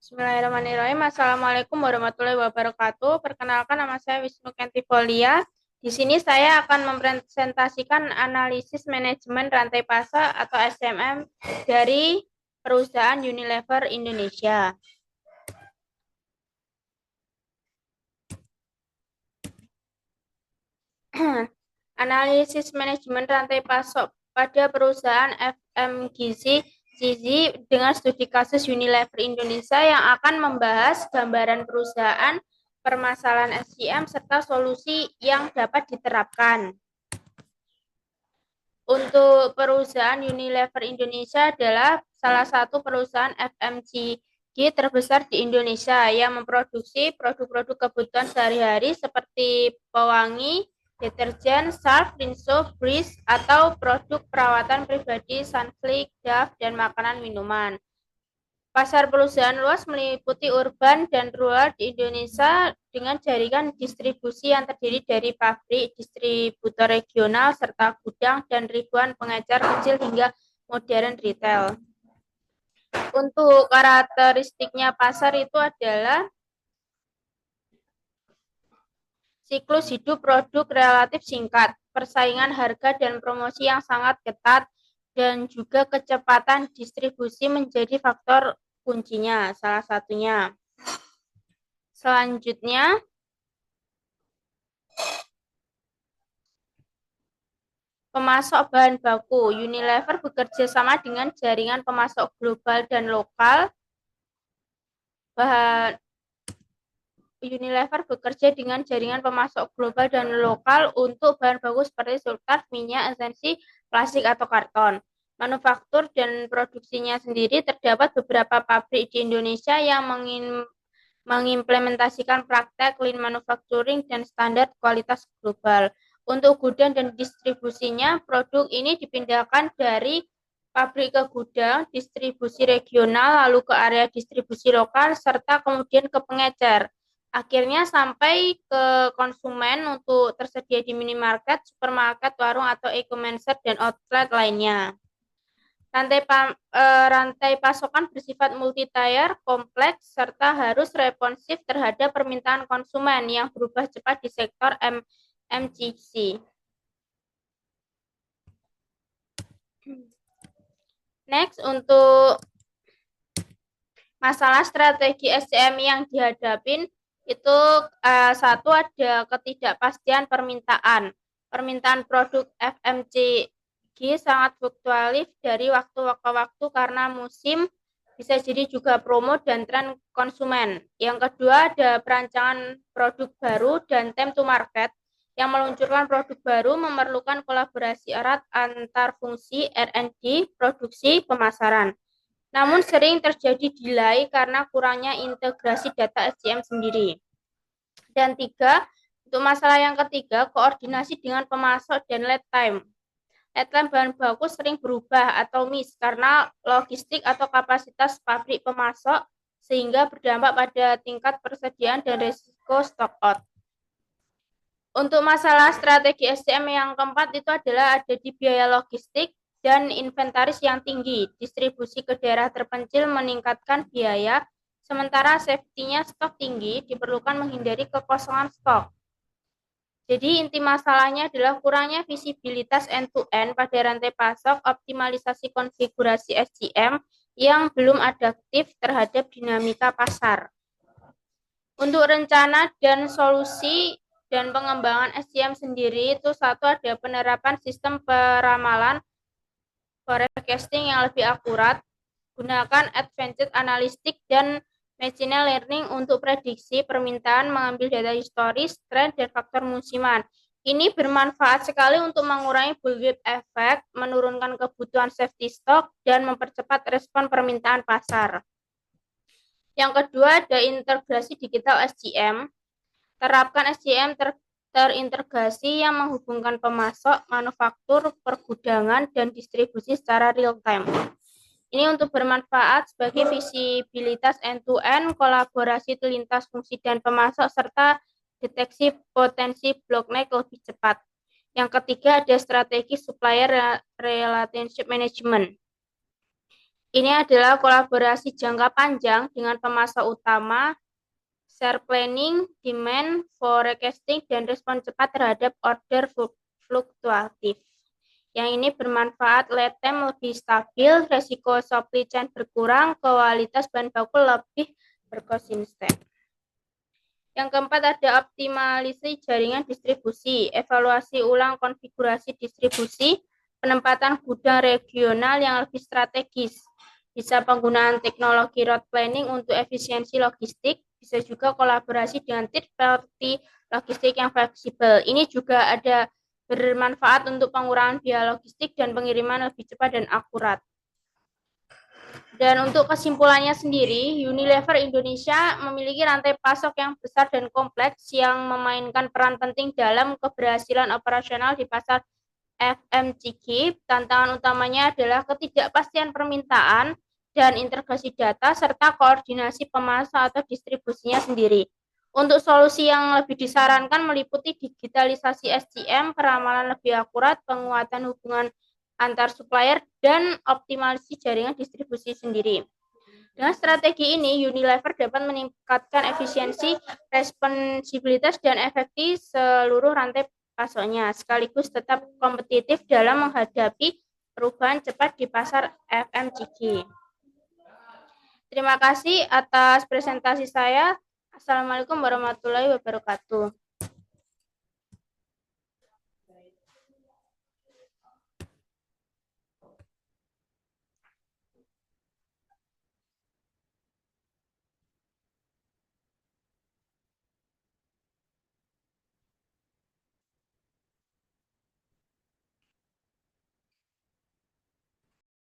Bismillahirrahmanirrahim. Assalamualaikum warahmatullahi wabarakatuh. Perkenalkan, nama saya Wisnu Kentifolia. Di sini saya akan mempresentasikan analisis manajemen rantai pasok atau SMM dari perusahaan Unilever Indonesia. Analisis manajemen rantai pasok pada perusahaan FMCG dengan studi kasus Unilever Indonesia yang akan membahas gambaran perusahaan, permasalahan SCM, serta solusi yang dapat diterapkan. Untuk perusahaan Unilever Indonesia adalah salah satu perusahaan FMCG terbesar di Indonesia yang memproduksi produk-produk kebutuhan sehari-hari seperti pewangi, deterjen, sarf, rinso, grease, atau produk perawatan pribadi, sunflick, Dove, dan makanan minuman. Pasar perusahaan luas meliputi urban dan rural di Indonesia dengan jaringan distribusi yang terdiri dari pabrik, distributor regional, serta gudang, dan ribuan pengecer kecil hingga modern retail. Untuk karakteristiknya pasar itu adalah siklus hidup produk relatif singkat, persaingan harga dan promosi yang sangat ketat, dan juga kecepatan distribusi menjadi faktor kuncinya, salah satunya. Selanjutnya, pemasok bahan baku. Unilever bekerja sama dengan jaringan pemasok global dan lokal. Unilever bekerja dengan jaringan pemasok global dan lokal untuk bahan baku seperti sulfat, minyak, esensi, plastik, atau karton. Manufaktur dan produksinya sendiri terdapat beberapa pabrik di Indonesia yang mengimplementasikan praktek lean manufacturing dan standar kualitas global. Untuk gudang dan distribusinya, produk ini dipindahkan dari pabrik ke gudang, distribusi regional, lalu ke area distribusi lokal, serta kemudian ke pengecer. Akhirnya sampai ke konsumen untuk tersedia di minimarket, supermarket, warung, atau e-commerce dan outlet lainnya. Rantai pasokan bersifat multi-tier, kompleks, serta harus responsif terhadap permintaan konsumen yang berubah cepat di sektor MCC. Next, untuk masalah strategi SCM yang dihadapin itu satu, ada ketidakpastian permintaan. Permintaan produk FMCG sangat fluktuatif dari waktu ke waktu karena musim, bisa jadi juga promo dan tren konsumen. Yang kedua, ada perancangan produk baru dan time to market. Yang meluncurkan produk baru memerlukan kolaborasi erat antar fungsi R&D, produksi, pemasaran. Namun sering terjadi delay karena kurangnya integrasi data SCM sendiri. Dan tiga, untuk masalah yang ketiga, koordinasi dengan pemasok dan lead time. Lead time bahan baku sering berubah atau miss karena logistik atau kapasitas pabrik pemasok, sehingga berdampak pada tingkat persediaan dan risiko stock out. Untuk masalah strategi SCM yang keempat itu adalah ada di biaya logistik dan inventaris yang tinggi. Distribusi ke daerah terpencil meningkatkan biaya, sementara safety-nya stok tinggi, diperlukan menghindari kekosongan stok. Jadi inti masalahnya adalah kurangnya visibilitas end-to-end pada rantai pasok, optimalisasi konfigurasi SCM yang belum adaptif terhadap dinamika pasar. Untuk rencana dan solusi dan pengembangan SCM sendiri itu satu, ada penerapan sistem peramalan forecasting yang lebih akurat, gunakan advanced analytics dan machine learning untuk prediksi permintaan, mengambil data historis, tren, dan faktor musiman. Ini bermanfaat sekali untuk mengurangi bullwhip effect, menurunkan kebutuhan safety stock, dan mempercepat respon permintaan pasar. Yang kedua, ada integrasi digital SCM. Terapkan SCM terintegrasi yang menghubungkan pemasok, manufaktur, pergudangan, dan distribusi secara real time. Ini untuk bermanfaat sebagai visibilitas end-to-end, kolaborasi lintas fungsi dan pemasok, serta deteksi potensi bottleneck lebih cepat. Yang ketiga, ada strategi supplier relationship management. Ini adalah kolaborasi jangka panjang dengan pemasok utama, share planning, demand, forecasting, dan respon cepat terhadap order fluktuatif. Yang ini bermanfaat, lead time lebih stabil, resiko supply chain berkurang, kualitas bahan baku lebih berkonsisten. Yang keempat ada optimalisasi jaringan distribusi, evaluasi ulang konfigurasi distribusi, penempatan gudang regional yang lebih strategis, bisa penggunaan teknologi route planning untuk efisiensi logistik, bisa juga kolaborasi dengan third party logistik yang fleksibel. Ini juga ada bermanfaat untuk pengurangan biaya logistik dan pengiriman lebih cepat dan akurat. Dan untuk kesimpulannya sendiri, Unilever Indonesia memiliki rantai pasok yang besar dan kompleks yang memainkan peran penting dalam keberhasilan operasional di pasar FMCG. Tantangan utamanya adalah ketidakpastian permintaan dan integrasi data serta koordinasi pemasok atau distribusinya sendiri. Untuk solusi yang lebih disarankan meliputi digitalisasi SCM, keramalan lebih akurat, penguatan hubungan antar supplier, dan optimalisasi jaringan distribusi sendiri. Dengan strategi ini, Unilever dapat meningkatkan efisiensi, responsibilitas, dan efektif seluruh rantai pasoknya, sekaligus tetap kompetitif dalam menghadapi perubahan cepat di pasar FMCG. Terima kasih atas presentasi saya. Assalamualaikum warahmatullahi wabarakatuh.